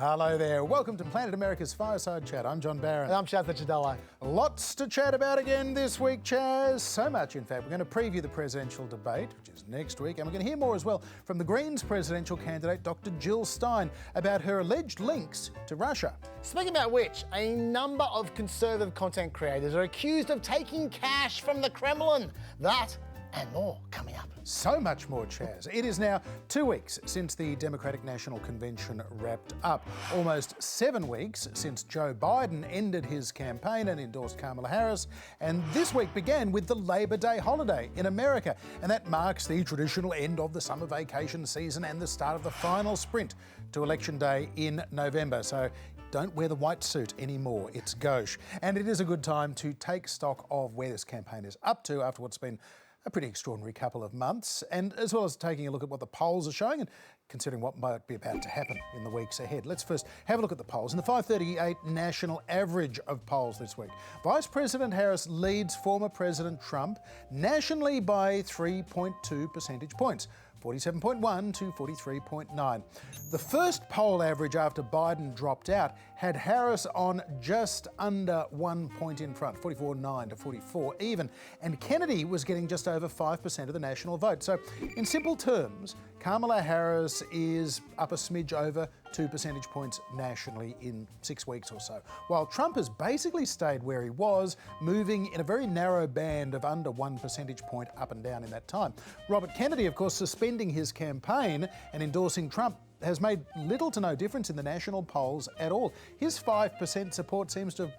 Hello there. Welcome to Planet America's Fireside Chat. I'm John Barron. And I'm Licciardello. Lots to chat about again this week, Chaz. So much, in fact. We're going to preview the presidential debate, which is next week, and we're going to hear more as well from the Greens presidential candidate, Dr. Jill Stein, about her alleged links to Russia. Speaking about which, a number of conservative content creators are accused of taking cash from the Kremlin. That and more coming up. So much more, Chaz. It is now 2 weeks since the Democratic National Convention wrapped up. Almost 7 weeks since Joe Biden ended his campaign and endorsed Kamala Harris. And this week began with the Labor Day holiday in America. And that marks the traditional end of the summer vacation season and the start of the final sprint to Election Day in November. So don't wear the white suit anymore. It's gauche. And it is a good time to take stock of where this campaign is up to after what's been a pretty extraordinary couple of months, and as well as taking a look at what the polls are showing and considering what might be about to happen in the weeks ahead. Let's first have a look at the polls. In the 538 national average of polls this week, Vice President Harris leads former President Trump nationally by 3.2 percentage points. 47.1 to 43.9. The first poll average after Biden dropped out had Harris on just under 1 point in front, 44.9 to 44 even, and Kennedy was getting just over 5% of the national vote. So in simple terms, Kamala Harris is up a smidge over 2 percentage points nationally in 6 weeks or so, while Trump has basically stayed where he was, moving in a very narrow band of under 1 percentage point up and down in that time. Robert Kennedy, of course, suspending his campaign and endorsing Trump has made little to no difference in the national polls at all. His 5% support seems to have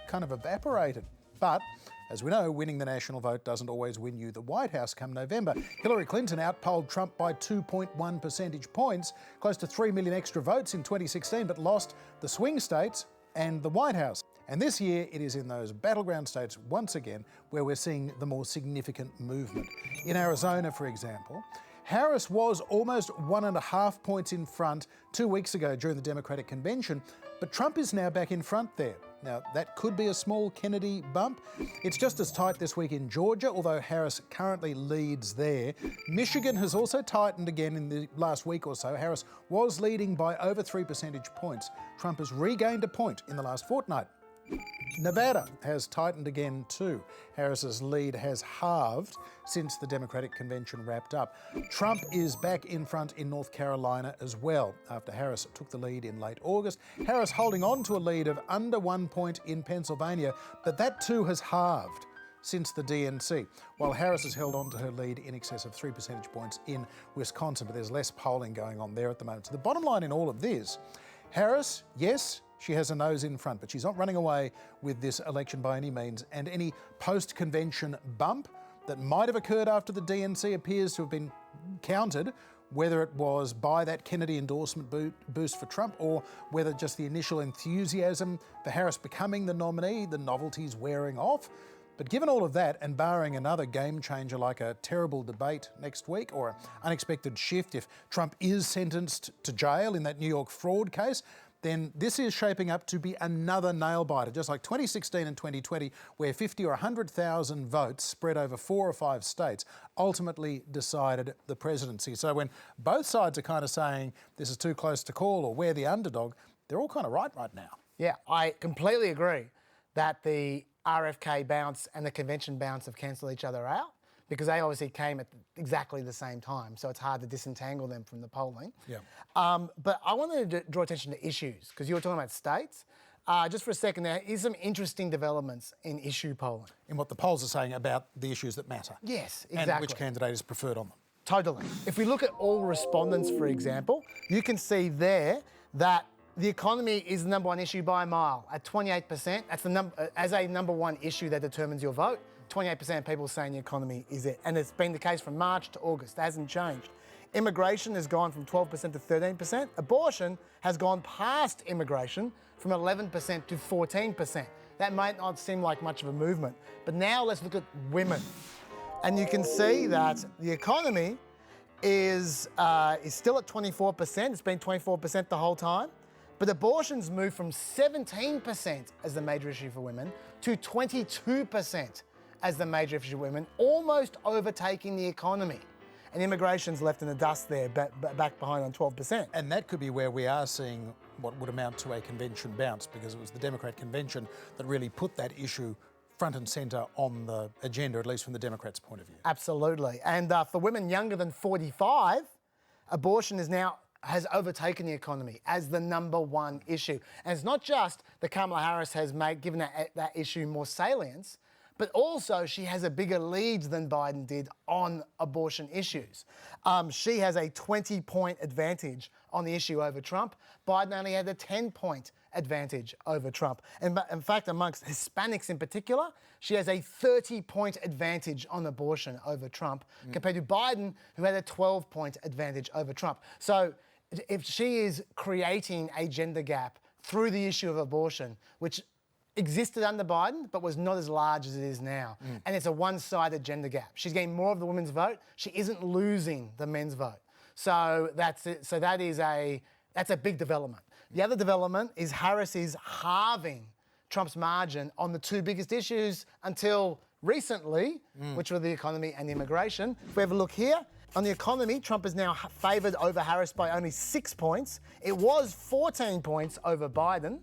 kind of evaporated. But as we know, winning the national vote doesn't always win you the White House come November. Hillary Clinton outpolled Trump by 2.1 percentage points, close to 3 million extra votes in 2016, but lost the swing states and the White House. And this year, it is in those battleground states once again where we're seeing the more significant movement. In Arizona, for example, Harris was almost 1.5 points in front 2 weeks ago during the Democratic convention, but Trump is now back in front there. Now, that could be a small Kennedy bump. It's just as tight this week in Georgia, although Harris currently leads there. Michigan has also tightened again in the last week or so. Harris was leading by over 3 percentage points. Trump has regained a point in the last fortnight. Nevada has tightened again too. Harris's lead has halved since the Democratic convention wrapped up. Trump is back in front in North Carolina as well, after Harris took the lead in late August. Harris holding on to a lead of under 1 point in Pennsylvania, but that too has halved since the DNC, while Harris has held on to her lead in excess of 3 percentage points in Wisconsin, but there's less polling going on there at the moment. So the bottom line in all of this, Harris, yes, she has a nose in front, but she's not running away with this election by any means, and any post-convention bump that might have occurred after the DNC appears to have been countered, whether it was by that Kennedy endorsement boost for Trump or whether just the initial enthusiasm for Harris becoming the nominee, the novelty's wearing off. But given all of that, and barring another game changer like a terrible debate next week or an unexpected shift if Trump is sentenced to jail in that New York fraud case, then this is shaping up to be another nail-biter, just like 2016 and 2020, where 50 or 100,000 votes spread over 4 or 5 states ultimately decided the presidency. So when both sides are kind of saying this is too close to call or we're the underdog, they're all kind of right now. Yeah, I completely agree that the RFK bounce and the convention bounce have cancelled each other out, because they obviously came at exactly the same time, so it's hard to disentangle them from the polling. Yeah. But I wanted to draw attention to issues, because you were talking about states. Just for a second, there is some interesting developments in issue polling. In what the polls are saying about the issues that matter. Yes, exactly. And which candidate is preferred on them. Totally. If we look at all respondents, for example, you can see there that the economy is the number one issue by a mile at 28%. That's as a number one issue that determines your vote. 28% of people saying the economy is it. And it's been the case from March to August. It hasn't changed. Immigration has gone from 12% to 13%. Abortion has gone past immigration from 11% to 14%. That might not seem like much of a movement. But now let's look at women. And you can see that the economy is still at 24%. It's been 24% the whole time. But abortion's moved from 17% as the major issue for women to 22% as the major issue for women, almost overtaking the economy. And immigration's left in the dust there, back behind on 12%. And that could be where we are seeing what would amount to a convention bounce, because it was the Democrat convention that really put that issue front and centre on the agenda, at least from the Democrats' point of view. Absolutely. And for women younger than 45, abortion has overtaken the economy as the #1 issue. And it's not just that Kamala Harris has given that issue more salience, but also she has a bigger lead than Biden did on abortion issues. She has a 20-point advantage on the issue over Trump. Biden only had a 10-point advantage over Trump. And in fact, amongst Hispanics in particular, she has a 30-point advantage on abortion over Trump, compared to Biden, who had a 12-point advantage over Trump. So if she is creating a gender gap through the issue of abortion, which existed under Biden, but was not as large as it is now. And it's a one-sided gender gap. She's getting more of the women's vote. She isn't losing the men's vote. So that's it. So that's a big development. The other development is Harris is halving Trump's margin on the two biggest issues until recently, which were the economy and immigration. If we have a look here, on the economy, Trump is now favoured over Harris by only 6 points. It was 14 points over Biden.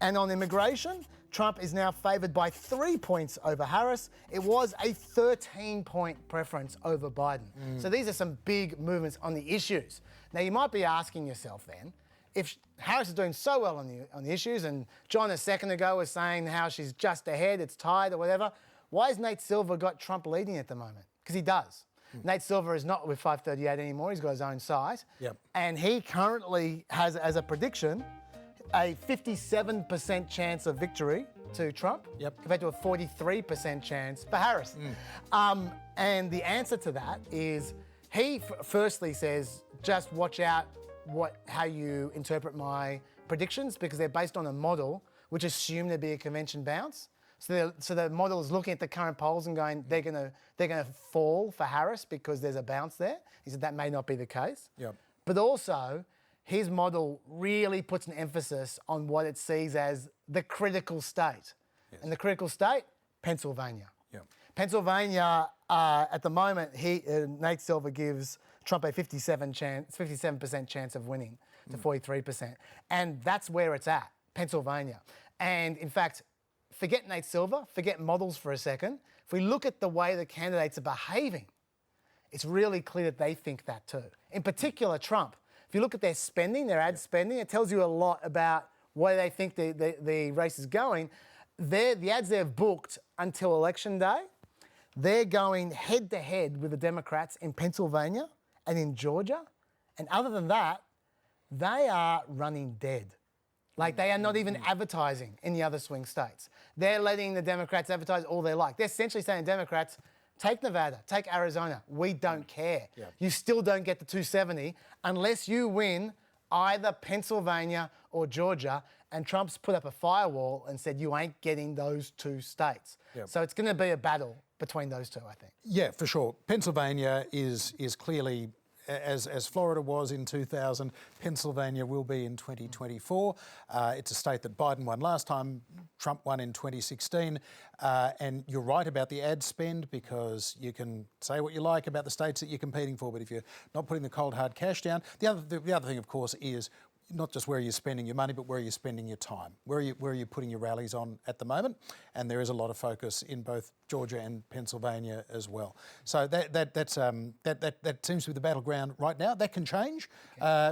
And on immigration, Trump is now favoured by 3 points over Harris. It was a 13-point preference over Biden. So these are some big movements on the issues. Now, you might be asking yourself then, if Harris is doing so well on the issues, and John a second ago was saying how she's just ahead, it's tied or whatever, why has Nate Silver got Trump leading at the moment? Because he does. Nate Silver is not with 538 anymore. He's got his own site. Yep. And he currently has, as a prediction, a 57% chance of victory to Trump, compared to a 43% chance for Harris. And the answer to that is he firstly says, just watch out how you interpret my predictions, because they're based on a model which assume there'd be a convention bounce. So the model is looking at the current polls and going, they're gonna fall for Harris because there's a bounce there. He said that may not be the case. But also, his model really puts an emphasis on what it sees as the critical state. And the critical state, Pennsylvania. Pennsylvania, at the moment, Nate Silver gives Trump a 57% chance of winning to 43%. And that's where it's at, Pennsylvania. And in fact, forget Nate Silver, forget models for a second. If we look at the way the candidates are behaving, it's really clear that they think that too. In particular, Trump. If you look at their spending, their ad spending, it tells you a lot about where they think the race is going. The ads they've booked until Election Day, they're going head-to-head with the Democrats in Pennsylvania and in Georgia. And other than that, they are running dead. Like, they are not even advertising in the other swing states. They're letting the Democrats advertise all they like. They're essentially saying, Democrats, take Nevada, take Arizona. We don't care. You still don't get the 270 unless you win either Pennsylvania or Georgia. And Trump's put up a firewall and said, you ain't getting those two states. So it's going to be a battle between those two, I think. Yeah, for sure. Pennsylvania is clearly, as Florida was in 2000, Pennsylvania will be in 2024. It's a state that Biden won last time, Trump won in 2016. And you're right about the ad spend, because you can say what you like about the states that you're competing for, but if you're not putting the cold hard cash down, the other thing, of course, is not just where you're spending your money, but where you're spending your time. Where are you putting your rallies on at the moment? And there is a lot of focus in both Georgia and Pennsylvania as well. So that seems to be the battleground right now. That can change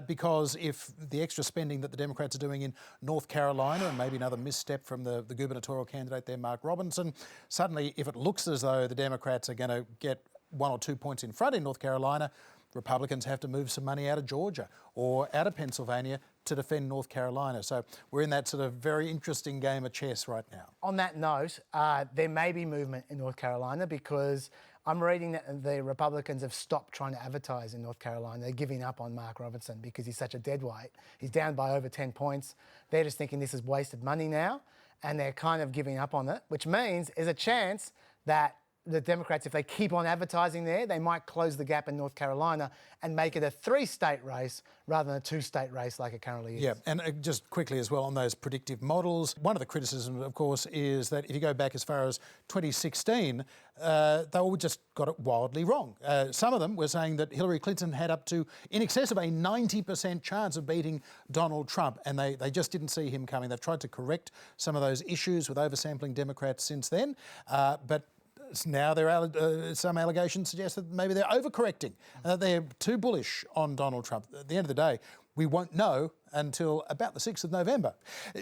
because if the extra spending that the Democrats are doing in North Carolina, and maybe another misstep from the gubernatorial candidate there, Mark Robinson, suddenly if it looks as though the Democrats are going to get 1 or 2 points in front in North Carolina, Republicans have to move some money out of Georgia or out of Pennsylvania to defend North Carolina. So we're in that sort of very interesting game of chess right now. On that note, there may be movement in North Carolina, because I'm reading that the Republicans have stopped trying to advertise in North Carolina. They're giving up on Mark Robinson because he's such a deadweight. He's down by over 10 points. They're just thinking this is wasted money now, and they're kind of giving up on it, which means there's a chance that the Democrats, if they keep on advertising there, they might close the gap in North Carolina and make it a 3-state race rather than a 2-state race like it currently is. Yeah, and just quickly as well on those predictive models, one of the criticisms, of course, is that if you go back as far as 2016, they all just got it wildly wrong. Some of them were saying that Hillary Clinton had up to in excess of a 90% chance of beating Donald Trump, and they just didn't see him coming. They've tried to correct some of those issues with oversampling Democrats since then, but now some allegations suggest that maybe they're overcorrecting, that they're too bullish on Donald Trump. At the end of the day, we won't know until about the 6th of November.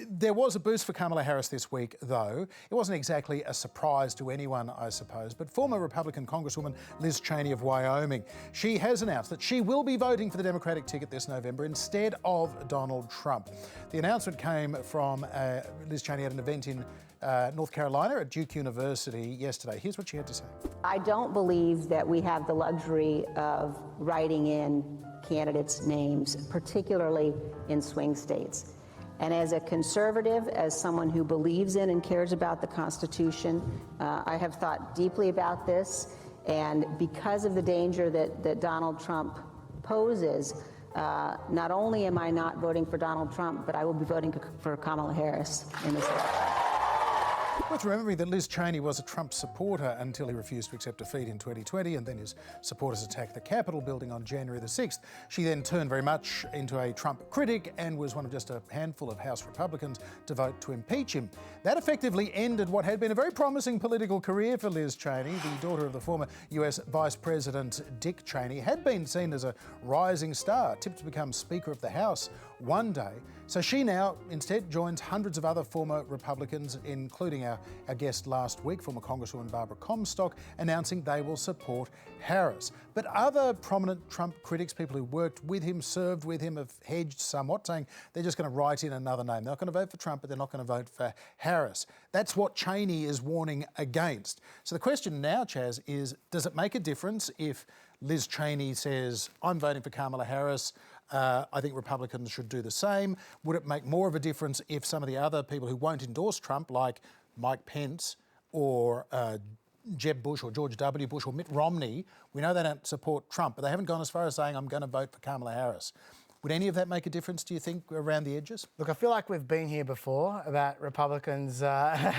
There was a boost for Kamala Harris this week, though. It wasn't exactly a surprise to anyone, I suppose, but former Republican Congresswoman Liz Cheney of Wyoming, she has announced that she will be voting for the Democratic ticket this November instead of Donald Trump. The announcement came from Liz Cheney at an event in North Carolina at Duke University yesterday. Here's what she had to say. I don't believe that we have the luxury of writing in candidates' names, particularly in swing states. And as a conservative, as someone who believes in and cares about the Constitution, I have thought deeply about this. And because of the danger that Donald Trump poses, not only am I not voting for Donald Trump, but I will be voting for Kamala Harris in this election. Worth remembering that Liz Cheney was a Trump supporter until he refused to accept defeat in 2020, and then his supporters attacked the Capitol building on January the 6th. She then turned very much into a Trump critic and was one of just a handful of House Republicans to vote to impeach him. That effectively ended what had been a very promising political career for Liz Cheney. The daughter of the former US Vice President Dick Cheney had been seen as a rising star, tipped to become Speaker of the House one day. So she now instead joins hundreds of other former Republicans, including our guest last week, former Congresswoman Barbara Comstock, announcing they will support Harris. But other prominent Trump critics, people who worked with him, served with him, have hedged somewhat, saying they're just going to write in another name. They're not going to vote for Trump, but they're not going to vote for Harris. That's what Cheney is warning against. So the question now, Chaz, is does it make a difference if Liz Cheney says, I'm voting for Kamala Harris, I think Republicans should do the same? Would it make more of a difference if some of the other people who won't endorse Trump, like Mike Pence or Jeb Bush or George W. Bush or Mitt Romney, we know they don't support Trump, but they haven't gone as far as saying, I'm going to vote for Kamala Harris. Would any of that make a difference, do you think, around the edges? Look, I feel like we've been here before about Republicans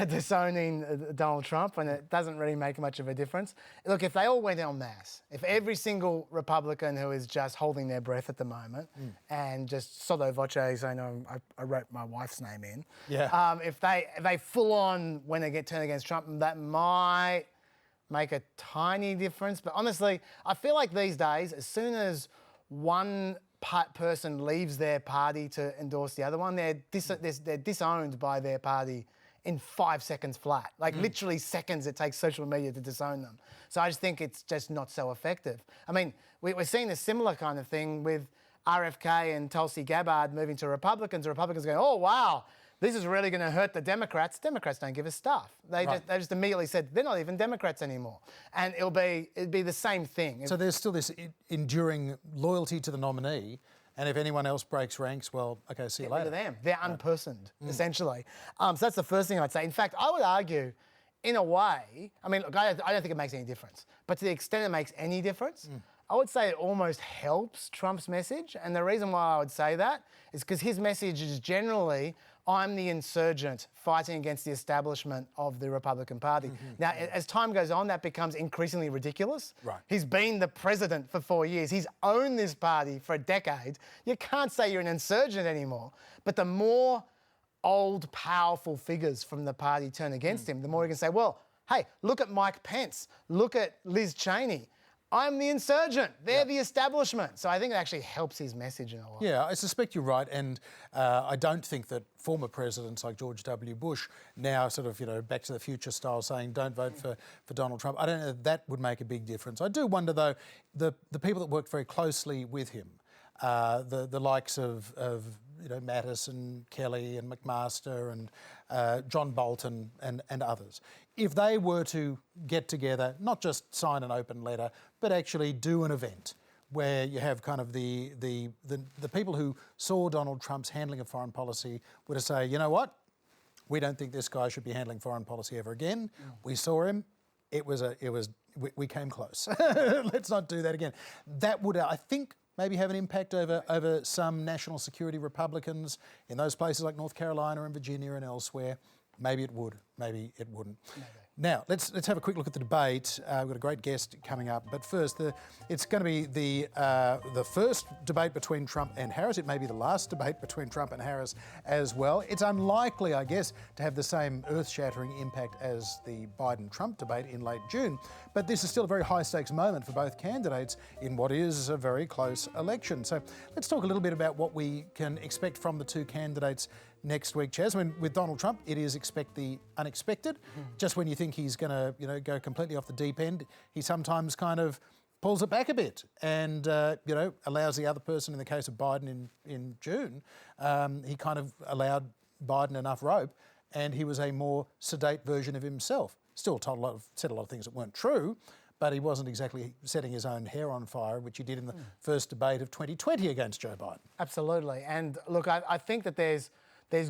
disowning Donald Trump, and it doesn't really make much of a difference. Look, if they all went en masse, if every single Republican who is just holding their breath at the moment and just sotto voce saying, I wrote my wife's name in, if they full on when they get turned against Trump, that might make a tiny difference. But honestly, I feel like these days, as soon as one person leaves their party to endorse the other one, they're disowned by their party in 5 seconds flat. Like literally seconds it takes social media to disown them. So I just think it's just not so effective. I mean, we're seeing a similar kind of thing with RFK and Tulsi Gabbard moving to Republicans. The Republicans going, oh, wow, this is really going to hurt the Democrats. Democrats don't give a stuff. They just immediately said they're not even Democrats anymore, and it'd be the same thing. So there's still this enduring loyalty to the nominee, and if anyone else breaks ranks, well, okay, see you later. Get rid of them. They're unpersoned, essentially. So that's the first thing I'd say. In fact, I would argue, in a way, I mean, look, I don't think it makes any difference, but to the extent it makes any difference, I would say it almost helps Trump's message. And the reason why I would say that is because his message is generally, I'm the insurgent fighting against the establishment of the Republican Party. Now, as time goes on, that becomes increasingly ridiculous. He's been the president for 4 years. He's owned this party for a decade. You can't say you're an insurgent anymore. But the more old, powerful figures from the party turn against him, the more you can say, well, hey, look at Mike Pence. Look at Liz Cheney. I'm the insurgent. They're the establishment. So I think it actually helps his message in a lot. Yeah, I suspect you're right. And I don't think that former presidents like George W. Bush now sort of, Back to the Future style saying don't vote for Donald Trump. I don't know if that would make a big difference. I do wonder, though, the people that worked very closely with him, the likes of Mattis and Kelly and McMaster and John Bolton and others, if they were to get together, not just sign an open letter, but actually do an event where you have kind of the people who saw Donald Trump's handling of foreign policy were to say, you know what, we don't think this guy should be handling foreign policy ever again. We saw him. we came close. Let's not do that again. That would, I think, maybe have an impact over some national security Republicans in those places like North Carolina and Virginia and elsewhere. Maybe it would, maybe it wouldn't. Maybe. Now, let's have a quick look at the debate. We've got a great guest coming up, but first, it's going to be the first debate between Trump and Harris. It may be the last debate between Trump and Harris as well. It's unlikely, I guess, to have the same earth-shattering impact as the Biden-Trump debate in late June, but this is still a very high-stakes moment for both candidates in what is a very close election. So let's talk a little bit about what we can expect from the two candidates next week, Chaz. I mean, with Donald Trump, it is expect the unexpected. Just when you think he's going to, go completely off the deep end, he sometimes kind of pulls it back a bit and, allows the other person, in the case of Biden in June, he kind of allowed Biden enough rope and he was a more sedate version of himself. Still said a lot of things that weren't true, but he wasn't exactly setting his own hair on fire, which he did in the first debate of 2020 against Joe Biden. Absolutely. And look, I think that there's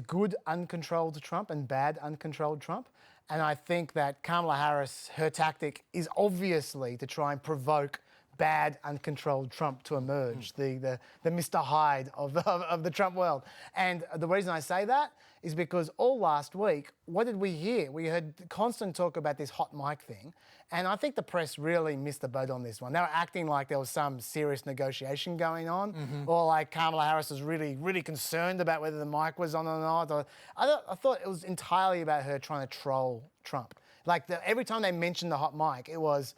good uncontrolled Trump and bad uncontrolled Trump. And I think that Kamala Harris, her tactic is obviously to try and provoke bad uncontrolled Trump to emerge, the Mr. Hyde of the Trump world. And the reason I say that is because all last week, what did we hear? We heard constant talk about this hot mic thing. And I think the press really missed the boat on this one. They were acting like there was some serious negotiation going on, or like Kamala Harris was really, really concerned about whether the mic was on or not. I thought it was entirely about her trying to troll Trump. Like every time they mentioned the hot mic, it was,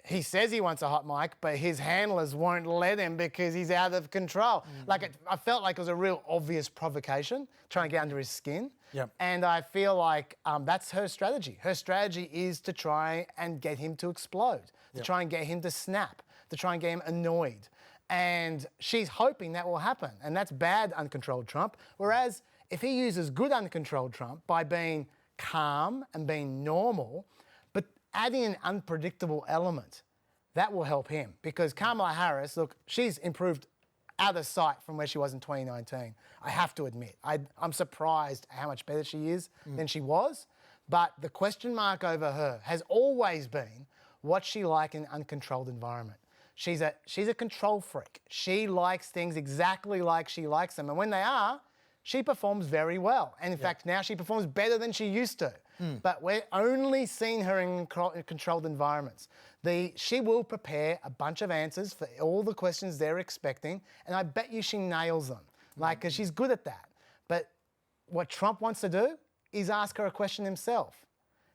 he says he wants a hot mic, but his handlers won't let him because he's out of control. I felt like it was a real obvious provocation, trying to get under his skin. Yep. And I feel like that's her strategy. Her strategy is to try and get him to explode, to try and get him to snap, to try and get him annoyed. And she's hoping that will happen. And that's bad uncontrolled Trump. Whereas if he uses good uncontrolled Trump by being calm and being normal, but adding an unpredictable element, that will help him. Because Kamala Harris, look, she's improved out of sight from where she was in 2019. I have to admit. I'm surprised how much better she is than she was. But the question mark over her has always been what's she like in an uncontrolled environment. She's a control freak. She likes things exactly like she likes them. And when they are, she performs very well. And in fact, now she performs better than she used to. But we're only seeing her in controlled environments. She will prepare a bunch of answers for all the questions they're expecting, and I bet you she nails them, because she's good at that. But what Trump wants to do is ask her a question himself.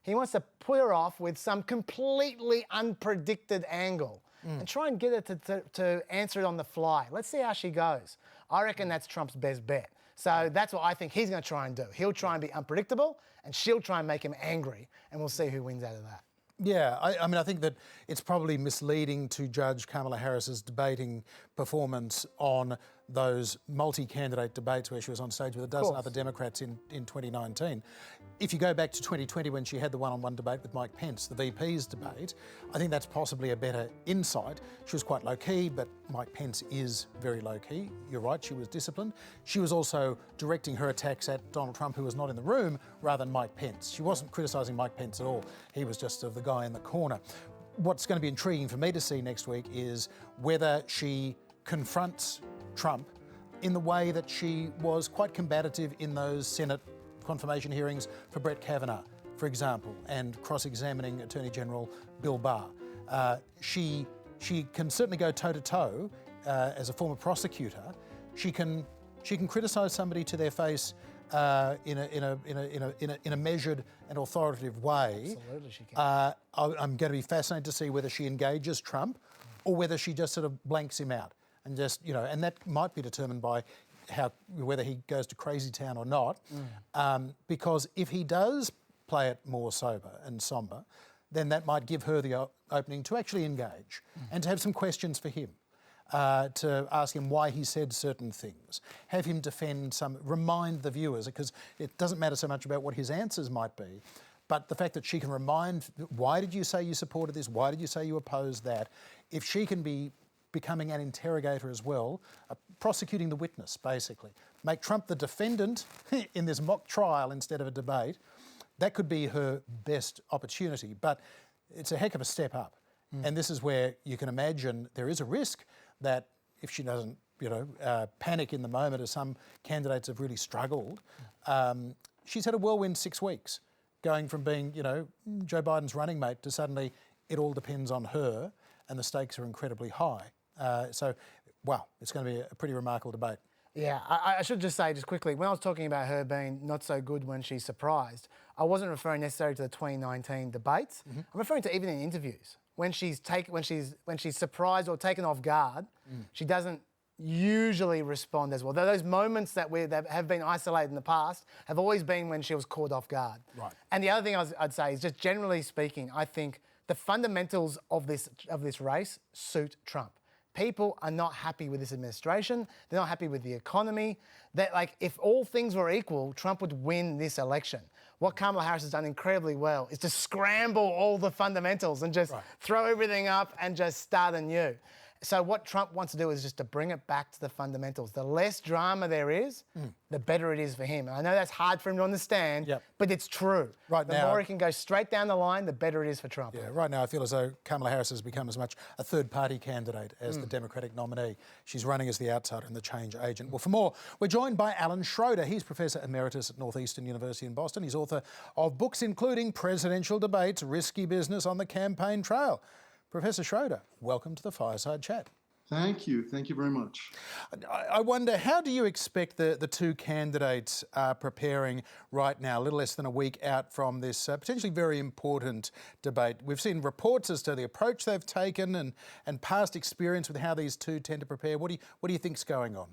He wants to put her off with some completely unpredicted angle and try and get her to answer it on the fly. Let's see how she goes. I reckon that's Trump's best bet. So that's what I think he's going to try and do. He'll try and be unpredictable, and she'll try and make him angry, and we'll see who wins out of that. Yeah, I mean, I think that it's probably misleading to judge Kamala Harris's debating performance on those multi-candidate debates where she was on stage with a dozen other Democrats in 2019. If you go back to 2020 when she had the one-on-one debate with Mike Pence, the VP's debate, I think that's possibly a better insight. She was quite low-key, but Mike Pence is very low-key. You're right, she was disciplined. She was also directing her attacks at Donald Trump, who was not in the room, rather than Mike Pence. She wasn't criticising Mike Pence at all. He was just the guy in the corner. What's going to be intriguing for me to see next week is whether she confronts Trump in the way that she was quite combative in those Senate confirmation hearings for Brett Kavanaugh, for example, and cross-examining Attorney General Bill Barr. She can certainly go toe-to-toe as a former prosecutor. She can criticise somebody to their face in a measured and authoritative way. Absolutely, she can. I'm going to be fascinated to see whether she engages Trump or whether she just sort of blanks him out. And just, and that might be determined by whether he goes to crazy town or not. Because if he does play it more sober and somber, then that might give her the opening to actually engage and to have some questions for him, to ask him why he said certain things, have him remind the viewers, because it doesn't matter so much about what his answers might be, but the fact that she can remind, why did you say you supported this? Why did you say you opposed that? If she can be becoming an interrogator as well, prosecuting the witness, basically. Make Trump the defendant in this mock trial instead of a debate, that could be her best opportunity, but it's a heck of a step up. And this is where you can imagine there is a risk that if she doesn't, panic in the moment, as some candidates have really struggled, she's had a whirlwind 6 weeks, going from being, Joe Biden's running mate to suddenly it all depends on her, and the stakes are incredibly high. Wow, it's going to be a pretty remarkable debate. Yeah, I should just say just quickly, when I was talking about her being not so good when she's surprised, I wasn't referring necessarily to the 2019 debates. I'm referring to even in interviews. When she's surprised or taken off guard, she doesn't usually respond as well. Those moments that have been isolated in the past have always been when she was caught off guard. Right. And the other thing I'd say is, just generally speaking, I think the fundamentals of this race suit Trump. People are not happy with this administration. They're not happy with the economy. If all things were equal, Trump would win this election. What Kamala Harris has done incredibly well is to scramble all the fundamentals and just throw everything up and just start anew. So what Trump wants to do is just to bring it back to the fundamentals. The less drama there is, the better it is for him. And I know that's hard for him to understand, but it's true. The more he can go straight down the line, the better it is for Trump. Yeah, right now I feel as though Kamala Harris has become as much a third-party candidate as the Democratic nominee. She's running as the outsider and the change agent. Well, for more, we're joined by Alan Schroeder. He's Professor Emeritus at Northeastern University in Boston. He's author of books including Presidential Debates, Risky Business on the Campaign Trail. Professor Schroeder, welcome to the Fireside Chat. Thank you. Thank you very much. I wonder, how do you expect the two candidates are preparing right now, a little less than a week out from this potentially very important debate? We've seen reports as to the approach they've taken and past experience with how these two tend to prepare. What do you think's going on?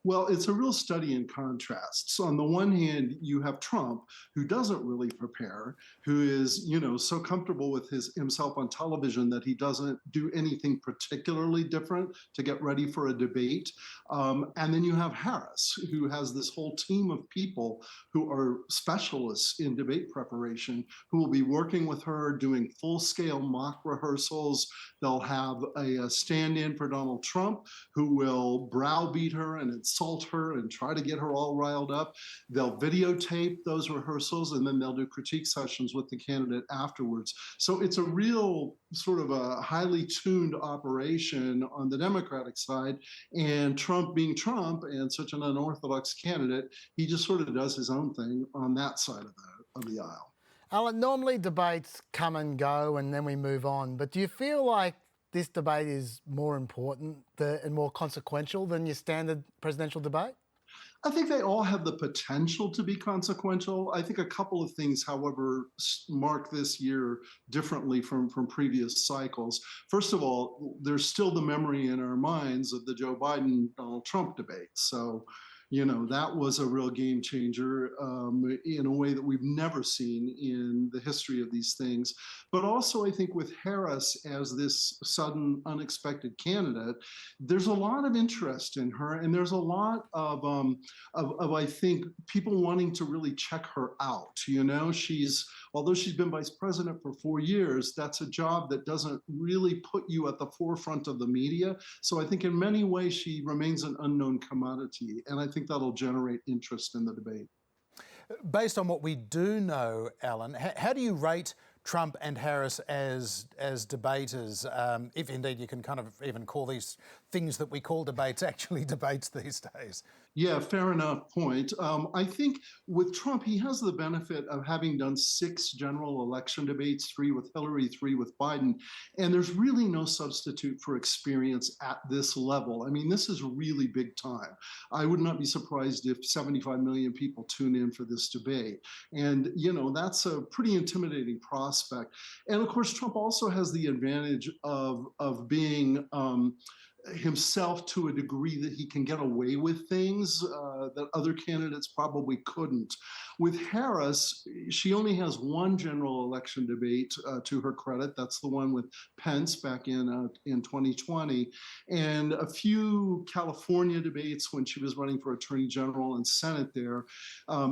Well, it's a real study in contrasts. On the one hand, you have Trump, who doesn't really prepare, who is, so comfortable with himself on television that he doesn't do anything particularly different to get ready for a debate. And then you have Harris, who has this whole team of people who are specialists in debate preparation, who will be working with her, doing full-scale mock rehearsals. They'll have a stand-in for Donald Trump, who will browbeat her and insult her and try to get her all riled up. They'll videotape those rehearsals, and then they'll do critique sessions with the candidate afterwards. So it's a real sort of a highly tuned operation on the Democratic side. And Trump, being Trump and such an unorthodox candidate, he just sort of does his own thing on that side of the aisle. Alan, normally debates come and go and then we move on, but do you feel like this debate is more important and more consequential than your standard presidential debate? I think they all have the potential to be consequential. I think a couple of things, however, mark this year differently from previous cycles. First of all, there's still the memory in our minds of the Joe Biden-Donald Trump debate. So, that was a real game changer in a way that we've never seen in the history of these things. But also, I think with Harris as this sudden, unexpected candidate, there's a lot of interest in her, and there's a lot of I think, people wanting to really check her out. Although she's been vice president for 4 years, that's a job that doesn't really put you at the forefront of the media. So I think in many ways she remains an unknown commodity, and I think that'll generate interest in the debate. Based on what we do know, Alan, how do you rate Trump and Harris as debaters, if indeed you can kind of even call these things that we call debates actually debates these days? Yeah, fair enough point. I think with Trump, he has the benefit of having done 6 general election debates, 3 with Hillary, 3 with Biden, and there's really no substitute for experience at this level. I mean, this is really big time. I would not be surprised if 75 million people tune in for this debate. And, that's a pretty intimidating prospect. And of course, Trump also has the advantage of being himself to a degree that he can get away with things that other candidates probably couldn't. With Harris, she only has 1 general election debate to her credit. That's the one with Pence back in 2020, and a few California debates when she was running for Attorney General and Senate there,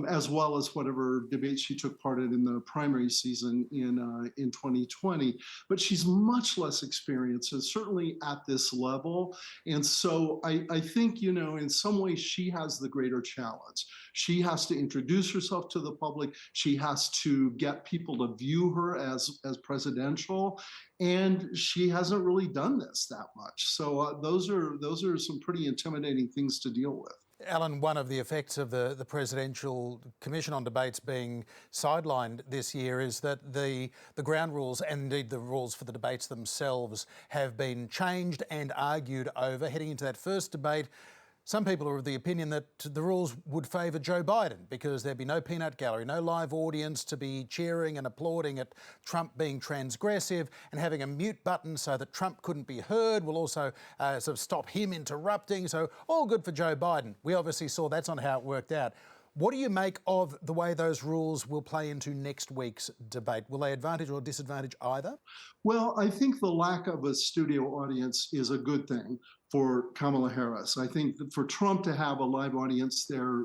as well as whatever debates she took part in the primary season in 2020. But she's much less experienced, and certainly at this level. level. And so I think, you know, in some ways she has the greater challenge. She has to introduce herself to the public. She has to get people to view her as presidential. And she hasn't really done this that much. So those are some pretty intimidating things to deal with. Alan, one of the effects of the Presidential Commission on Debates being sidelined this year is that the ground rules and indeed the rules for the debates themselves have been changed and argued over. Heading into that first debate, some people are of the opinion that the rules would favour Joe Biden because there'd be no peanut gallery, no live audience to be cheering and applauding at Trump being transgressive, and having a mute button so that Trump couldn't be heard will also sort of stop him interrupting. So all good for Joe Biden. We obviously saw that's not how it worked out. What do you make of the way those rules will play into next week's debate? Will they advantage or disadvantage either? Well, I think the lack of a studio audience is a good thing for Kamala Harris. I think that for Trump to have a live audience there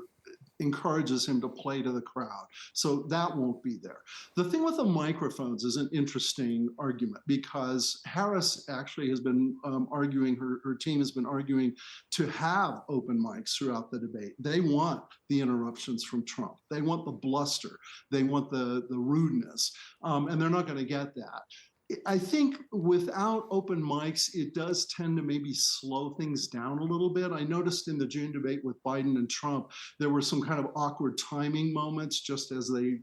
encourages him to play to the crowd. So that won't be there. The thing with the microphones is an interesting argument because Harris actually has been arguing, her team has been arguing to have open mics throughout the debate. They want the interruptions from Trump. They want the bluster. They want the rudeness. And they're not going to get that. I think without open mics, it does tend to maybe slow things down a little bit. I noticed in the June debate with Biden and Trump, there were some kind of awkward timing moments just as they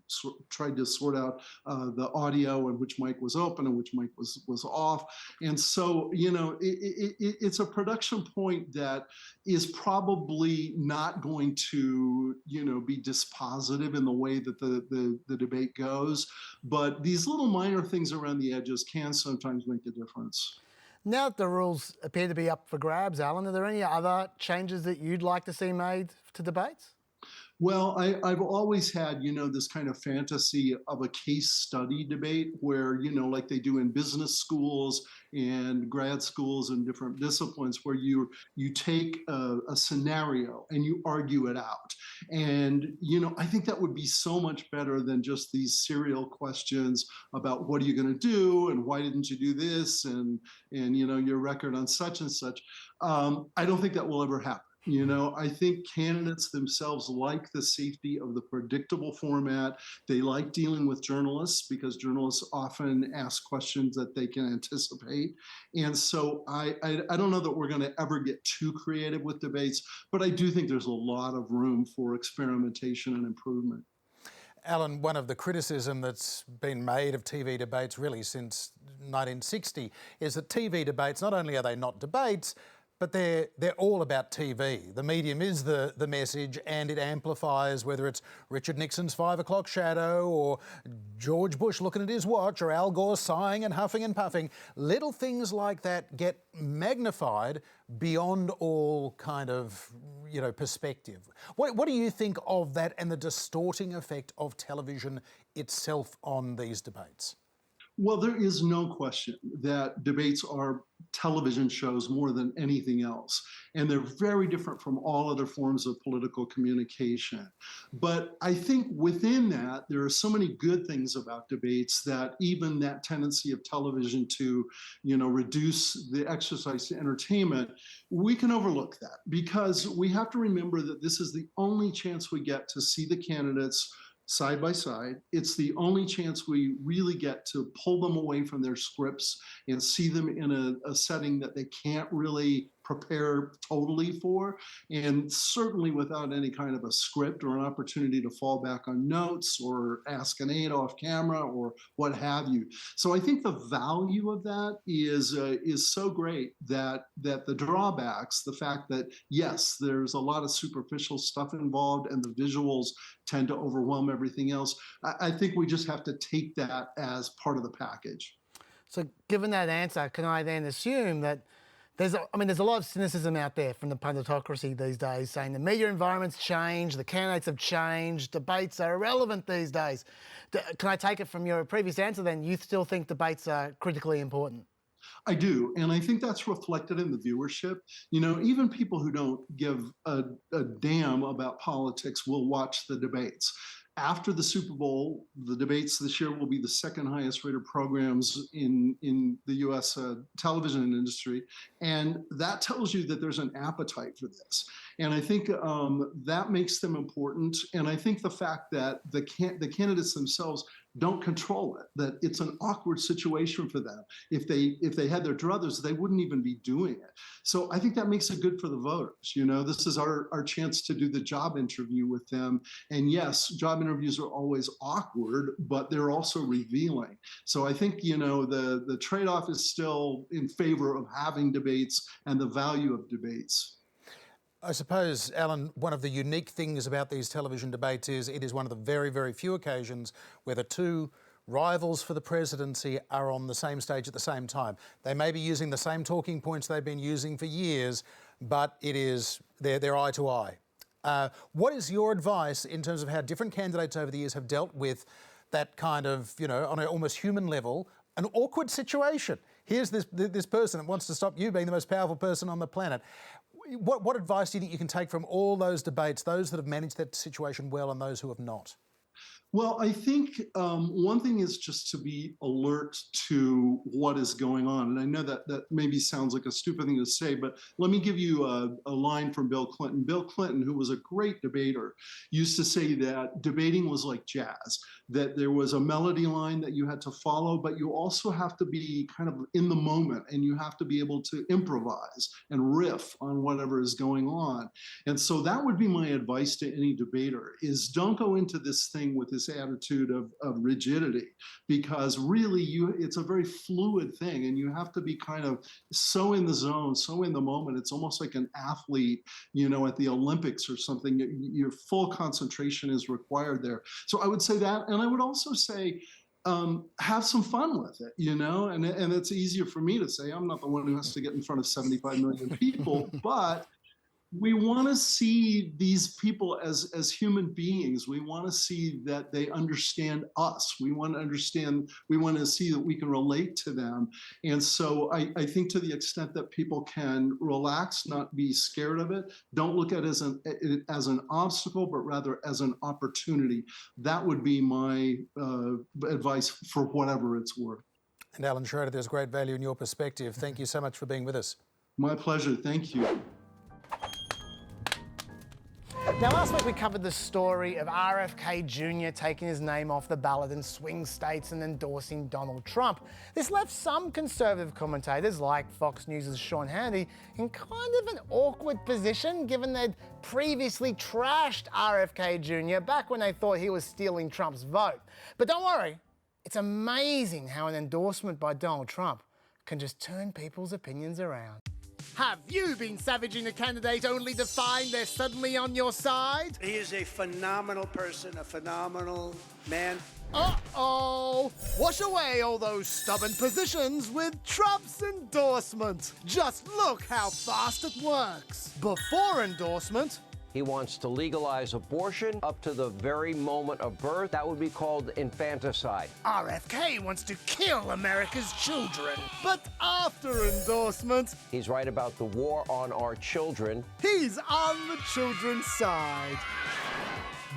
tried to sort out the audio and which mic was open and which mic was off. And so, you know, it's a production point that is probably not going to, you know, be dispositive in the way that the debate goes. But these little minor things around the edges can sometimes make a difference. Now that the rules appear to be up for grabs, Alan, are there any other changes that you'd like to see made to debates? Well, I've always had, you know, this kind of fantasy of a case study debate where, you know, like they do in business schools and grad schools and different disciplines where you take a scenario and you argue it out. And, you know, I think that would be so much better than just these serial questions about what are you going to do and why didn't you do this and you know, your record on such and such. I don't think that will ever happen. You know, I think candidates themselves like the safety of the predictable format. They like dealing with journalists because journalists often ask questions that they can anticipate. And so I don't know that we're going to ever get too creative with debates, but I do think there's a lot of room for experimentation and improvement. Alan, one of the criticism that's been made of TV debates really since 1960 is that TV debates, not only are they not debates, but they're all about TV. The medium is the message and it amplifies whether it's Richard Nixon's 5 o'clock shadow or George Bush looking at his watch or Al Gore sighing and huffing and puffing. Little things like that get magnified beyond all kind of, you know, perspective. What do you think of that and the distorting effect of television itself on these debates? Well, there is no question that debates are television shows more than anything else. And they're very different from all other forms of political communication. But I think within that, there are so many good things about debates that even that tendency of television to, you know, reduce the exercise to entertainment, we can overlook that because we have to remember that this is the only chance we get to see the candidates side by side. It's the only chance we really get to pull them away from their scripts and see them in a setting that they can't really prepare totally for, and certainly without any kind of a script or an opportunity to fall back on notes or ask an aide off camera or what have you. So I think the value of that is so great that the drawbacks, the fact that yes, there's a lot of superficial stuff involved and the visuals tend to overwhelm everything else. I think we just have to take that as part of the package. So given that answer, can I then assume that there's a lot of cynicism out there from the punditocracy these days saying the media environment's changed, the candidates have changed, debates are irrelevant these days. Can I take it from your previous answer then, you still think debates are critically important? I do, and I think that's reflected in the viewership. You know, even people who don't give a damn about politics will watch the debates. after the Super Bowl, the debates this year will be the second highest rated programs in the U.S. Television industry. And that tells you that there's an appetite for this. And I think that makes them important. And I think the fact that the candidates themselves don't control it, that it's an awkward situation for them. If they had their druthers, they wouldn't even be doing it. So I think that makes it good for the voters. You know, this is our chance to do the job interview with them. And yes, job interviews are always awkward, but they're also revealing. So I think, you know, the trade-off is still in favor of having debates and the value of debates. I suppose, Alan, one of the unique things about these television debates is it is one of the very, very few occasions where the two rivals for the presidency are on the same stage at the same time. They may be using the same talking points they've been using for years, but it is they're eye to eye. What is your advice in terms of how different candidates over the years have dealt with that kind of, you know, on an almost human level, an awkward situation? Here's this person that wants to stop you being the most powerful person on the planet. What advice do you think you can take from all those debates, those that have managed that situation well and those who have not? Well, I think one thing is just to be alert to what is going on. And I know that maybe sounds like a stupid thing to say, but let me give you a line from Bill Clinton. Bill Clinton, who was a great debater, used to say that debating was like jazz, that there was a melody line that you had to follow, but you also have to be kind of in the moment and you have to be able to improvise and riff on whatever is going on. And so that would be my advice to any debater is don't go into this thing with this attitude of rigidity, because really it's a very fluid thing and you have to be kind of so in the zone, so in the moment. It's almost like an athlete, you know, at the Olympics or something. Your full concentration is required there. So I would say that, and I would also say have some fun with it, you know, and it's easier for me to say. I'm not the one who has to get in front of 75 million people, but we want to see these people as human beings. We want to see that they understand us. We want to see that we can relate to them. And so I think to the extent that people can relax, not be scared of it, don't look at it as an obstacle, but rather as an opportunity. That would be my advice for whatever it's worth. And Alan Schroeder, there's great value in your perspective. Thank you so much for being with us. My pleasure. Thank you. Now, last week we covered the story of RFK Jr. taking his name off the ballot in swing states and endorsing Donald Trump. This left some conservative commentators, like Fox News' Sean Hannity, in kind of an awkward position, given they'd previously trashed RFK Jr. back when they thought he was stealing Trump's vote. But don't worry, it's amazing how an endorsement by Donald Trump can just turn people's opinions around. Have you been savaging a candidate only to find they're suddenly on your side? He is a phenomenal person, a phenomenal man. Uh-oh! Wash away all those stubborn positions with Trump's endorsement. Just look how fast it works. Before endorsement, he wants to legalize abortion up to the very moment of birth. That would be called infanticide. RFK wants to kill America's children. But after endorsement, he's right about the war on our children. He's on the children's side.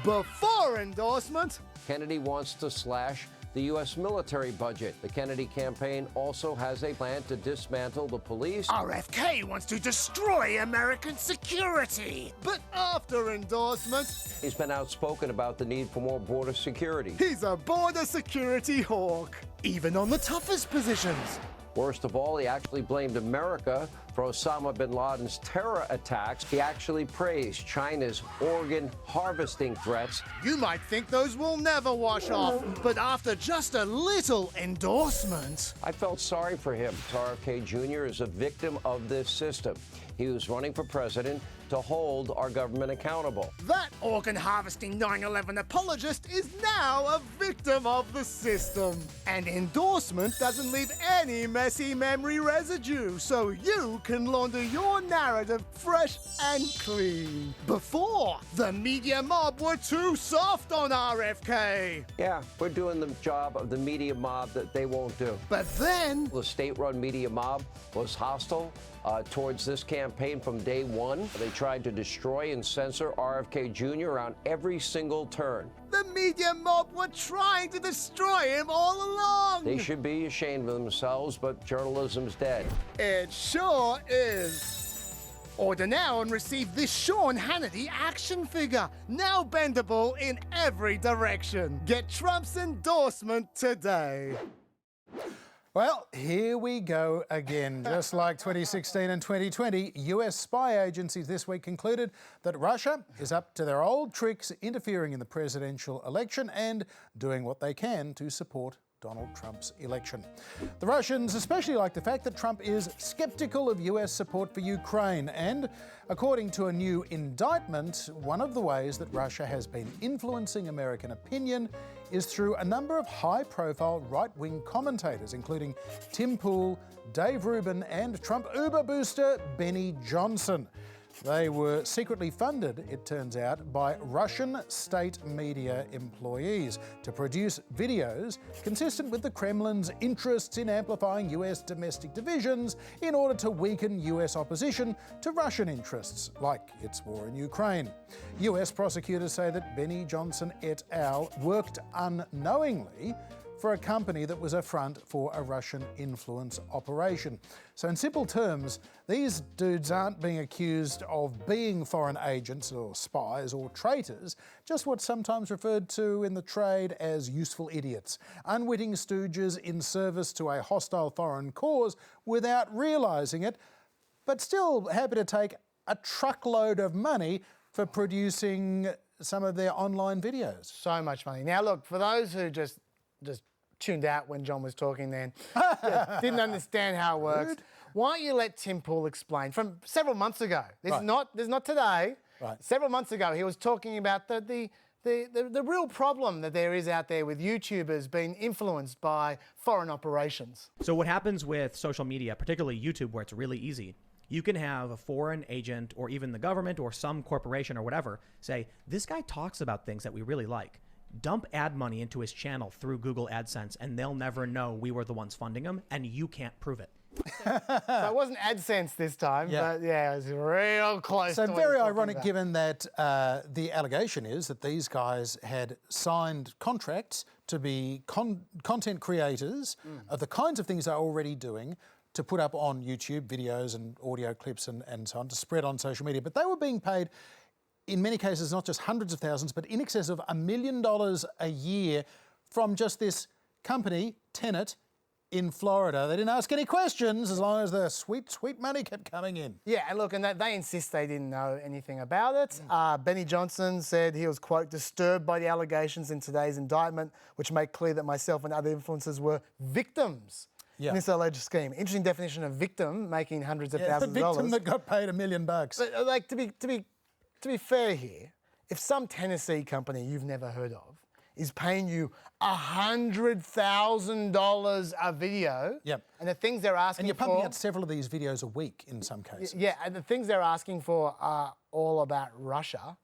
Before endorsement, Kennedy wants to slash the U.S. military budget. The Kennedy campaign also has a plan to dismantle the police. RFK wants to destroy American security. But after endorsement, he's been outspoken about the need for more border security. He's a border security hawk, even on the toughest positions. Worst of all, he actually blamed America for Osama bin Laden's terror attacks. He actually praised China's organ harvesting threats. You might think those will never wash off, but after just a little endorsement. I felt sorry for him. RFK Jr. is a victim of this system. He was running for president to hold our government accountable. That organ harvesting 9/11 apologist is now a victim of the system. And endorsement doesn't leave any messy memory residue, so you can launder your narrative fresh and clean. Before, the media mob were too soft on RFK. Yeah, we're doing the job of the media mob that they won't do. But then, the state-run media mob was hostile towards this campaign from day one. They tried to destroy and censor RFK Jr. on every single turn. The media mob were trying to destroy him all along. They should be ashamed of themselves, but journalism's dead. It sure is. Order now and receive this Sean Hannity action figure, now bendable in every direction. Get Trump's endorsement today. Well, here we go again. Just like 2016 and 2020, US spy agencies this week concluded that Russia is up to their old tricks, interfering in the presidential election and doing what they can to support Donald Trump's election. The Russians especially like the fact that Trump is sceptical of US support for Ukraine, and according to a new indictment, one of the ways that Russia has been influencing American opinion is through a number of high-profile right-wing commentators, including Tim Pool, Dave Rubin, and Trump Uber booster Benny Johnson. They were secretly funded, it turns out, by Russian state media employees to produce videos consistent with the Kremlin's interests in amplifying US domestic divisions in order to weaken US opposition to Russian interests, like its war in Ukraine. US prosecutors say that Benny Johnson et al. Worked unknowingly for a company that was a front for a Russian influence operation. So in simple terms, these dudes aren't being accused of being foreign agents or spies or traitors, just what's sometimes referred to in the trade as useful idiots, unwitting stooges in service to a hostile foreign cause without realising it, but still happy to take a truckload of money for producing some of their online videos. So much money. Now look, for those who just tuned out when John was talking then, didn't understand how it works, why don't you let Tim Pool explain? From several months ago, this is not today, several months ago, he was talking about the real problem that there is out there with YouTubers being influenced by foreign operations. So what happens with social media, particularly YouTube, where it's really easy, you can have a foreign agent or even the government or some corporation or whatever say, this guy talks about things that we really like. Dump ad money into his channel through Google AdSense and they'll never know we were the ones funding him and you can't prove it. So it wasn't AdSense this time, but yeah, it was real close. So to very ironic given that the allegation is that these guys had signed contracts to be content creators of the kinds of things they're already doing to put up on YouTube videos and audio clips and so on to spread on social media. But they were being paid in many cases, not just hundreds of thousands, but in excess of $1 million a year from just this company, Tenet, in Florida. They didn't ask any questions as long as the sweet, sweet money kept coming in. Yeah, and look, and they insist they didn't know anything about it. Benny Johnson said he was, quote, disturbed by the allegations in today's indictment, which make clear that myself and other influencers were victims in this alleged scheme. Interesting definition of victim, making hundreds of thousands of dollars. The victim that got paid $1 million. But, like, to be fair here, if some Tennessee company you've never heard of is paying you $100,000 a video, and the things they're asking for... And you're pumping out several of these videos a week in some cases. Yeah, and the things they're asking for are all about Russia,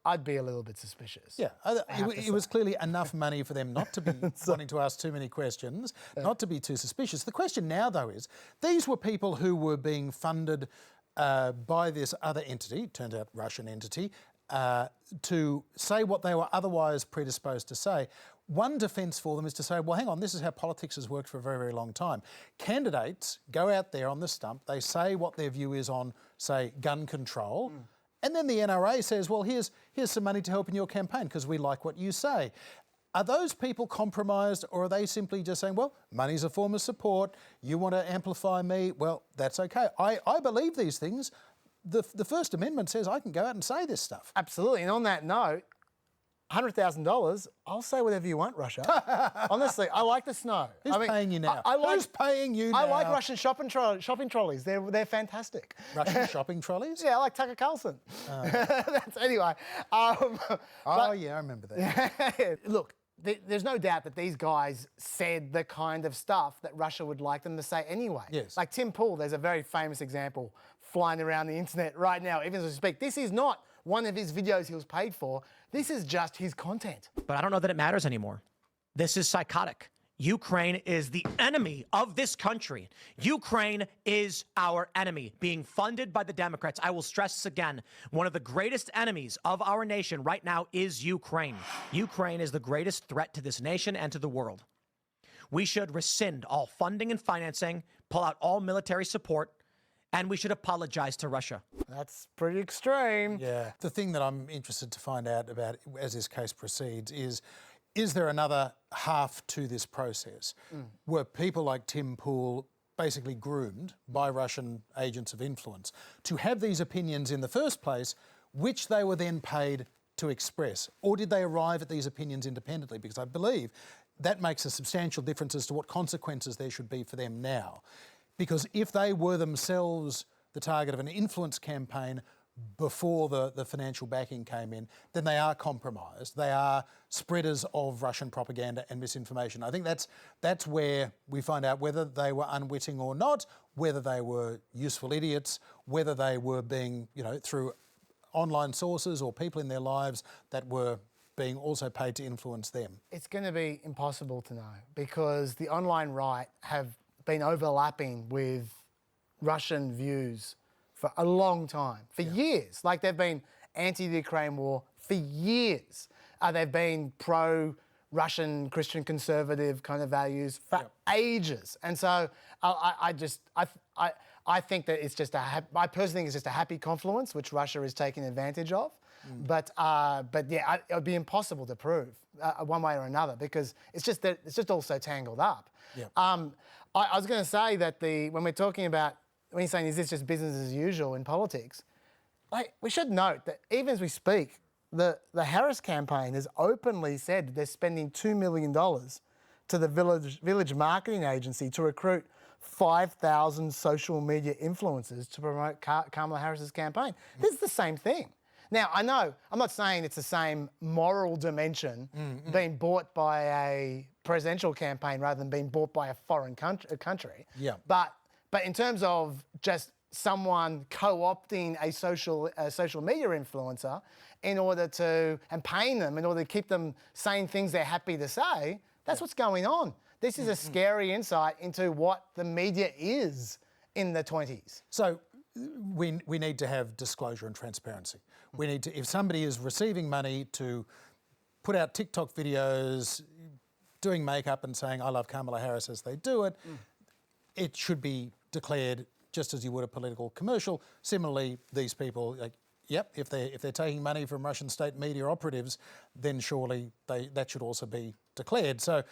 I'd be a little bit suspicious. Yeah, it was clearly enough money for them not to be wanting to ask too many questions, not to be too suspicious. The question now, though, is these were people who were being funded by this other entity, turned out Russian entity, to say what they were otherwise predisposed to say. One defence for them is to say, well, hang on, this is how politics has worked for a very, very long time. Candidates go out there on the stump, they say what their view is on, say, gun control, and then the NRA says, well, here's some money to help in your campaign because we like what you say. Are those people compromised, or are they simply just saying, well, money's a form of support, you want to amplify me, well, that's okay. I believe these things. The First Amendment says I can go out and say this stuff. Absolutely, and on that note, $100,000, I'll say whatever you want, Russia. Honestly, I like the snow. Who's paying you now? Who's paying you now? I like Russian shopping trolleys. They're fantastic. Russian shopping trolleys? Yeah, I like Tucker Carlson. Anyway. Yeah, I remember that. Look, there's no doubt that these guys said the kind of stuff that Russia would like them to say anyway. Yes. Like Tim Pool, there's a very famous example flying around the internet right now, even as we speak. This is not one of his videos he was paid for. This is just his content. But I don't know that it matters anymore. This is psychotic. Ukraine is the enemy of this country. Ukraine is our enemy, being funded by the Democrats. I will stress this again. One of the greatest enemies of our nation right now is Ukraine. Ukraine is the greatest threat to this nation and to the world. We should rescind all funding and financing, pull out all military support, and we should apologize to Russia. That's pretty extreme. Yeah. The thing that I'm interested to find out about as this case proceeds is there another half to this process? Were people like Tim Pool basically groomed by Russian agents of influence to have these opinions in the first place, which they were then paid to express? Or did they arrive at these opinions independently? Because I believe that makes a substantial difference as to what consequences there should be for them now. Because if they were themselves the target of an influence campaign before the financial backing came in, then they are compromised. They are spreaders of Russian propaganda and misinformation. I think that's where we find out whether they were unwitting or not, whether they were useful idiots, whether they were being, through online sources or people in their lives that were being also paid to influence them. It's going to be impossible to know because the online right have been overlapping with Russian views for a long time, for years. Like they've been anti-Ukraine war for years. They've been pro-Russian Christian conservative kind of values for ages. And so I think that it's just I personally think it's just a happy confluence which Russia is taking advantage of. But yeah, it would be impossible to prove one way or another because it's just all so tangled up. I was going to say that when we're talking about, when you're saying is this just business as usual in politics, we should note that even as we speak, the Harris campaign has openly said they're spending $2 million to the village marketing agency to recruit 5,000 social media influencers to promote Kamala Harris's campaign. This is the same thing. Now, I know, I'm not saying it's the same moral dimension being bought by a presidential campaign rather than being bought by a foreign country. Yeah. But in terms of just someone co-opting a social media influencer in order to, and paying them in order to keep them saying things they're happy to say, that's what's going on. This is a scary insight into what the media is in the 20s. So we need to have disclosure and transparency. We need to, if somebody is receiving money to put out TikTok videos, doing makeup and saying, I love Kamala Harris as they do it, it should be declared just as you would a political commercial. Similarly, these people, if they're taking money from Russian state media operatives, then surely that should also be declared. So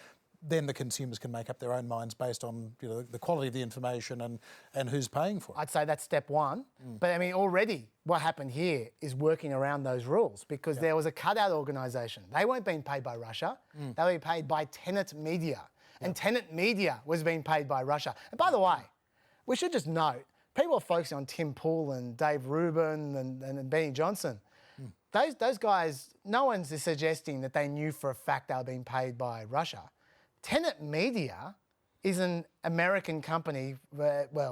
then the consumers can make up their own minds based on the quality of the information and who's paying for it. I'd say that's step one. But I mean, already what happened here is working around those rules because there was a cutout organisation. They weren't being paid by Russia. They were being paid by Tenet Media. And Tenet Media was being paid by Russia. And by the way, we should just note, people are focusing on Tim Pool and Dave Rubin and Benny Johnson. Those guys, no one's suggesting that they knew for a fact they were being paid by Russia. Tenet Media is an American company,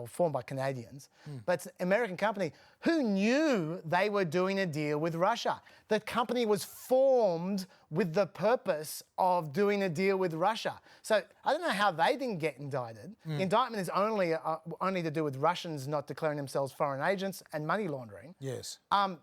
formed by Canadians, but it's an American company who knew they were doing a deal with Russia. The company was formed with the purpose of doing a deal with Russia. So I don't know how they didn't get indicted. The indictment is only to do with Russians not declaring themselves foreign agents and money laundering. Yes.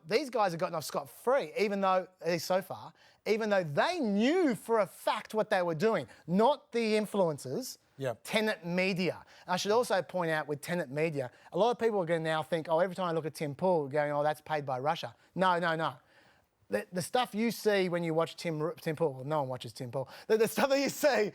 These guys have gotten off scot-free, even though they knew for a fact what they were doing, not the influencers. Tenet Media. And I should also point out with Tenet Media, a lot of people are going to now think, every time I look at Tim Pool, going, that's paid by Russia. No. The stuff you see when you watch Tim Pool, well, no one watches Tim Pool, the stuff that you see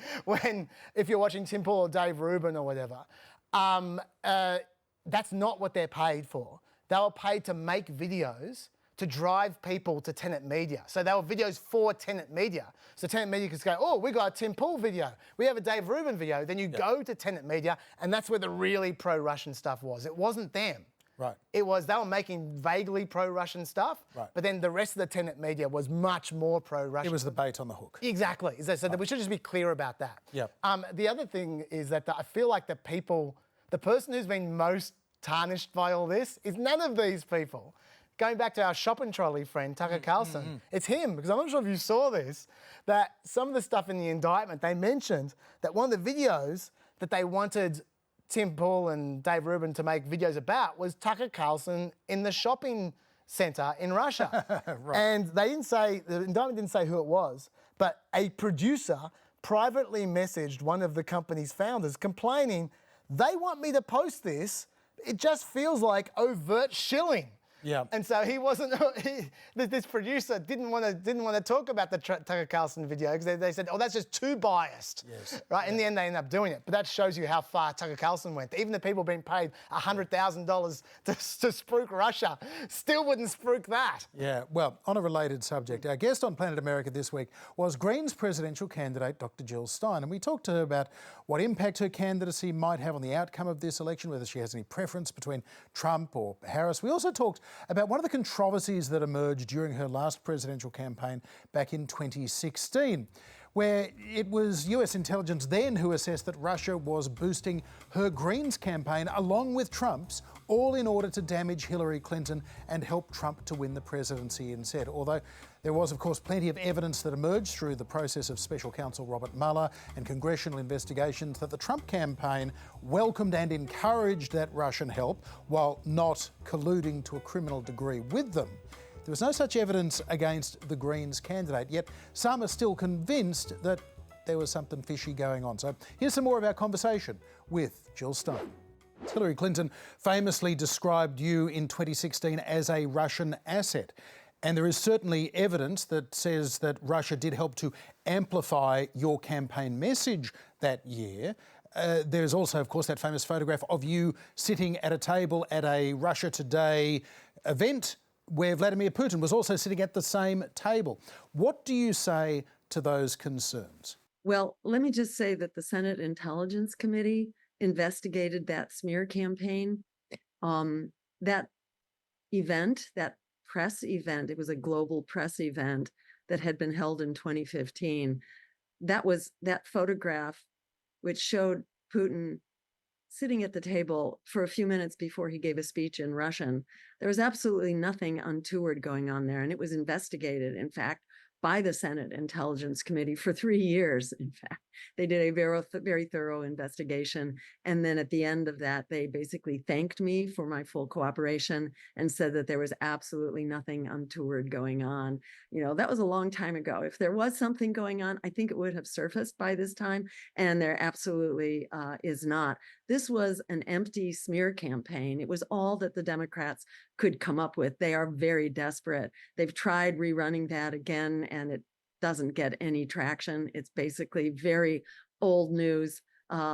if you're watching Tim Pool or Dave Rubin or whatever, that's not what they're paid for. They were paid to make videos to drive people to Tenet Media. So they were videos for Tenet Media. So Tenet Media could go, we got a Tim Pool video. We have a Dave Rubin video. Then you go to Tenet Media, and that's where the really pro-Russian stuff was. It wasn't them. Right. It was, they were making vaguely pro-Russian stuff, but then the rest of the Tenet Media was much more pro-Russian. It was the bait on the hook. Exactly. So we should just be clear about that. The other thing is that I feel like the person who's been most tarnished by all this is none of these people. going back to our shopping trolley friend, Tucker Carlson, it's him, because I'm not sure if you saw this, that some of the stuff in the indictment, they mentioned that one of the videos that they wanted Tim Pool and Dave Rubin to make videos about was Tucker Carlson in the shopping centre in Russia. Right. And they didn't say, the indictment didn't say who it was, but a producer privately messaged one of the company's founders complaining, they want me to post this, it just feels like overt shilling. Yeah. And so he wasn't. This producer didn't want to talk about the Tucker Carlson video because they said, "Oh, that's just too biased." Yes. Right. Yeah. In the end, they ended up doing it. But that shows you how far Tucker Carlson went. Even the people being paid $100,000 to spruik Russia still wouldn't spruik that. Yeah. Well, on a related subject, our guest on Planet America this week was Greens presidential candidate Dr. Jill Stein, and we talked to her about what impact her candidacy might have on the outcome of this election, whether she has any preference between Trump or Harris. We also talked about one of the controversies that emerged during her last presidential campaign back in 2016, where it was US intelligence then who assessed that Russia was boosting her Greens campaign along with Trump's, all in order to damage Hillary Clinton and help Trump to win the presidency instead. Although there was, of course, plenty of evidence that emerged through the process of Special Counsel Robert Mueller and congressional investigations that the Trump campaign welcomed and encouraged that Russian help while not colluding to a criminal degree with them. There was no such evidence against the Greens candidate, yet some are still convinced that there was something fishy going on. So here's some more of our conversation with Jill Stein. Hillary Clinton famously described you in 2016 as a Russian asset. And there is certainly evidence that says that Russia did help to amplify your campaign message that year. There's also, of course, that famous photograph of you sitting at a table at a Russia Today event where Vladimir Putin was also sitting at the same table. What do you say to those concerns? Well, let me just say that the Senate Intelligence Committee investigated that smear campaign. That event, that press event, it was a global press event that had been held in 2015. That photograph, which showed Putin sitting at the table for a few minutes before he gave a speech in Russian. There was absolutely nothing untoward going on there. And it was investigated, in fact, by the Senate Intelligence Committee for 3 years. In fact, they did a very thorough investigation. And then at the end of that, they basically thanked me for my full cooperation and said that there was absolutely nothing untoward going on. You know, that was a long time ago. If there was something going on, I think it would have surfaced by this time. And there absolutely is not. This was an empty smear campaign. It was all that the Democrats could come up with. They are very desperate. They've tried rerunning that again, and it doesn't get any traction. It's basically very old news,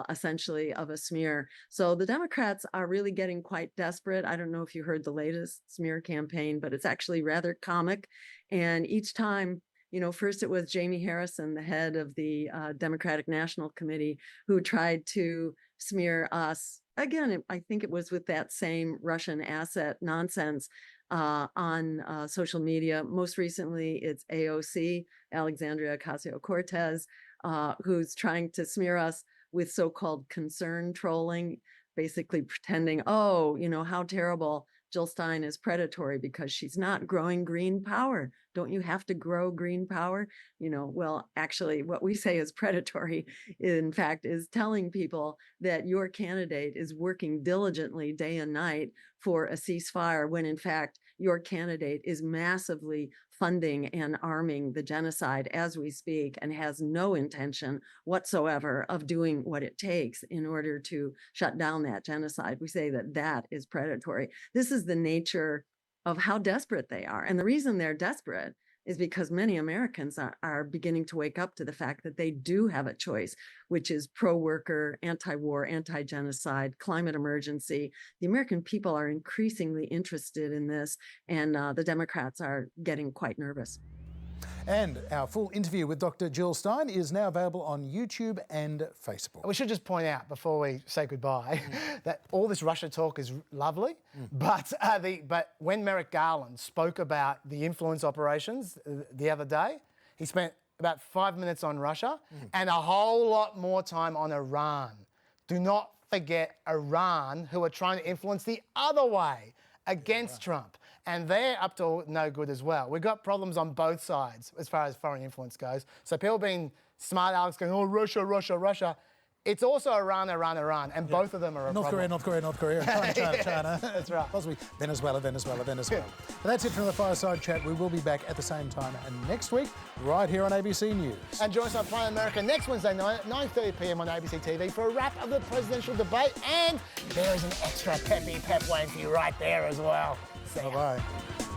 essentially, of a smear. So the Democrats are really getting quite desperate. I don't know if you heard the latest smear campaign, but it's actually rather comic. And each time, you know, first it was Jamie Harrison, the head of the Democratic National Committee, who tried to smear us. Again, I think it was with that same Russian asset nonsense on social media. Most recently, it's AOC, Alexandria Ocasio-Cortez, who's trying to smear us with so-called concern trolling, basically pretending, oh, you know, how terrible Jill Stein is predatory because she's not growing green power. Don't you have to grow green power? You know, well, actually, what we say is predatory, in fact, is telling people that your candidate is working diligently day and night for a ceasefire when, in fact, your candidate is massively funding and arming the genocide as we speak and has no intention whatsoever of doing what it takes in order to shut down that genocide. We say that that is predatory. This is the nature of how desperate they are. And the reason they're desperate is because many Americans are beginning to wake up to the fact that they do have a choice, which is pro-worker, anti-war, anti-genocide, climate emergency. The American people are increasingly interested in this, and the Democrats are getting quite nervous. And our full interview with Dr. Jill Stein is now available on YouTube and Facebook. We should just point out before we say goodbye that all this Russia talk is lovely, but when Merrick Garland spoke about the influence operations the other day, he spent about 5 minutes on Russia and a whole lot more time on Iran. Do not forget Iran, who are trying to influence the other way against Trump. and they're up to no good as well. We've got problems on both sides as far as foreign influence goes. So people being smart Alex going, oh, Russia, Russia, Russia. It's also Iran, Iran, Iran, and both of them are a North Korea, problem. North Korea, North Korea, China, China, China. That's right. Possibly Venezuela, Venezuela, Venezuela. But that's it from the Fireside Chat. We will be back at the same time next week, right here on ABC News. And join us on Planet America next Wednesday night at 9:30 p.m. on ABC TV for a wrap of the presidential debate. And there is an extra peppy pep waiting for you right there as well. See ya. Bye-bye.